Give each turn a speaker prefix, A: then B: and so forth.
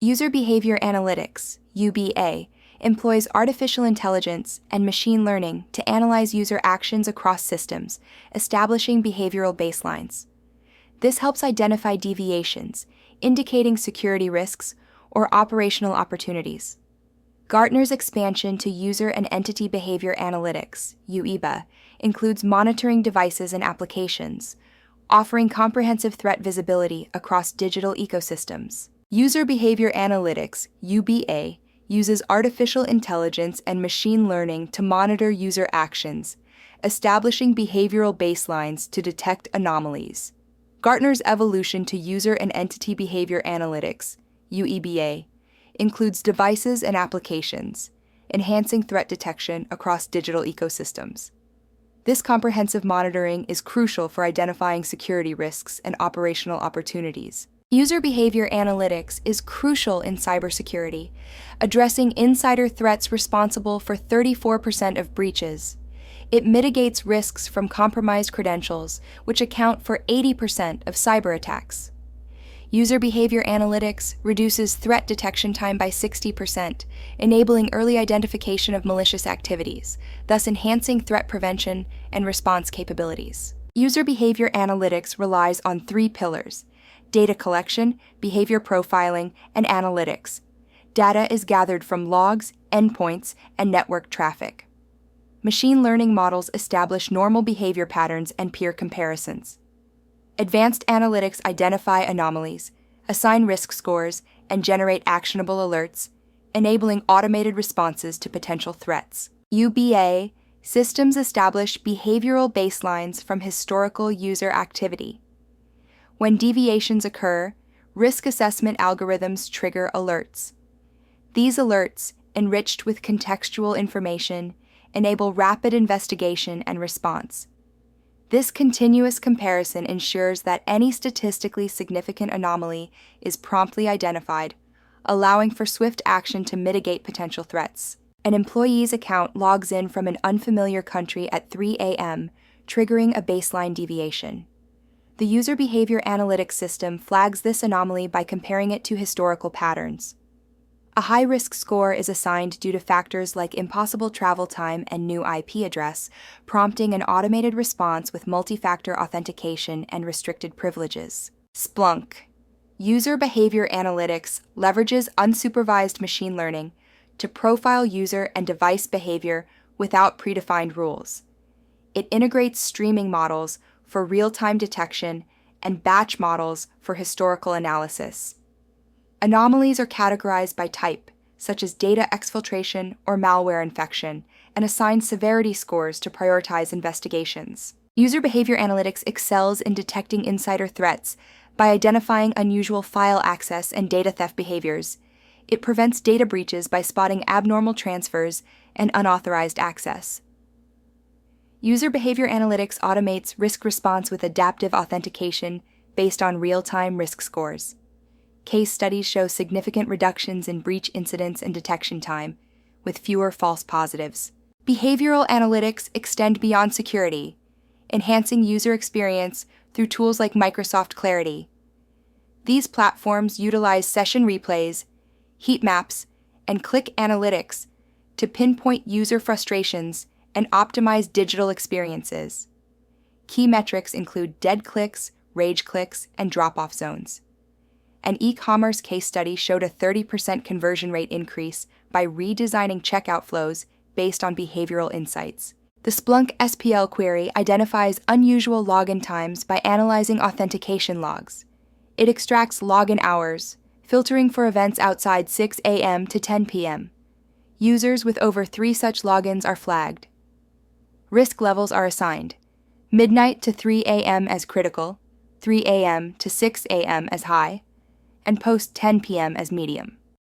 A: User Behavior Analytics, UBA, employs artificial intelligence and machine learning to analyze user actions across systems, establishing behavioral baselines. This helps identify deviations, indicating security risks or operational opportunities. Gartner's expansion to User and Entity Behavior Analytics, UEBA, includes monitoring devices and applications, offering comprehensive threat visibility across digital ecosystems. User Behavior Analytics, UBA, uses artificial intelligence and machine learning to monitor user actions, establishing behavioral baselines to detect anomalies. Gartner's evolution to User and Entity Behavior Analytics, UEBA, includes devices and applications, enhancing threat detection across digital ecosystems. This comprehensive monitoring is crucial for identifying security risks and operational opportunities. User behavior analytics is crucial in cybersecurity, addressing insider threats responsible for 34% of breaches. It mitigates risks from compromised credentials, which account for 80% of cyber attacks. User behavior analytics reduces threat detection time by 60%, enabling early identification of malicious activities, thus enhancing threat prevention and response capabilities. User behavior analytics relies on three pillars: data collection, behavior profiling, and analytics. Data is gathered from logs, endpoints, and network traffic. Machine learning models establish normal behavior patterns and peer comparisons. Advanced analytics identify anomalies, assign risk scores, and generate actionable alerts, enabling automated responses to potential threats. UBA systems establish behavioral baselines from historical user activity. When deviations occur, risk assessment algorithms trigger alerts. These alerts, enriched with contextual information, enable rapid investigation and response. This continuous comparison ensures that any statistically significant anomaly is promptly identified, allowing for swift action to mitigate potential threats. An employee's account logs in from an unfamiliar country at 3 a.m., triggering a baseline deviation. The user behavior analytics system flags this anomaly by comparing it to historical patterns. A high-risk score is assigned due to factors like impossible travel time and new IP address, prompting an automated response with multi-factor authentication and restricted privileges. Splunk. User behavior analytics leverages unsupervised machine learning to profile user and device behavior without predefined rules. It integrates streaming models for real-time detection and batch models for historical analysis. Anomalies are categorized by type, such as data exfiltration or malware infection, and assign severity scores to prioritize investigations. User behavior analytics excels in detecting insider threats by identifying unusual file access and data theft behaviors. It prevents data breaches by spotting abnormal transfers and unauthorized access. User behavior analytics automates risk response with adaptive authentication based on real-time risk scores. Case studies show significant reductions in breach incidents and detection time, with fewer false positives. Behavioral analytics extend beyond security, enhancing user experience through tools like Microsoft Clarity. These platforms utilize session replays, heat maps, and click analytics to pinpoint user frustrations and optimize digital experiences. Key metrics include dead clicks, rage clicks, and drop-off zones. An e-commerce case study showed a 30% conversion rate increase by redesigning checkout flows based on behavioral insights. The Splunk SPL query identifies unusual login times by analyzing authentication logs. It extracts login hours, filtering for events outside 6 a.m. to 10 p.m. Users with over 3 such logins are flagged. Risk levels are assigned: midnight to 3 a.m. as critical, 3 a.m. to 6 a.m. as high, and post 10 p.m. as medium.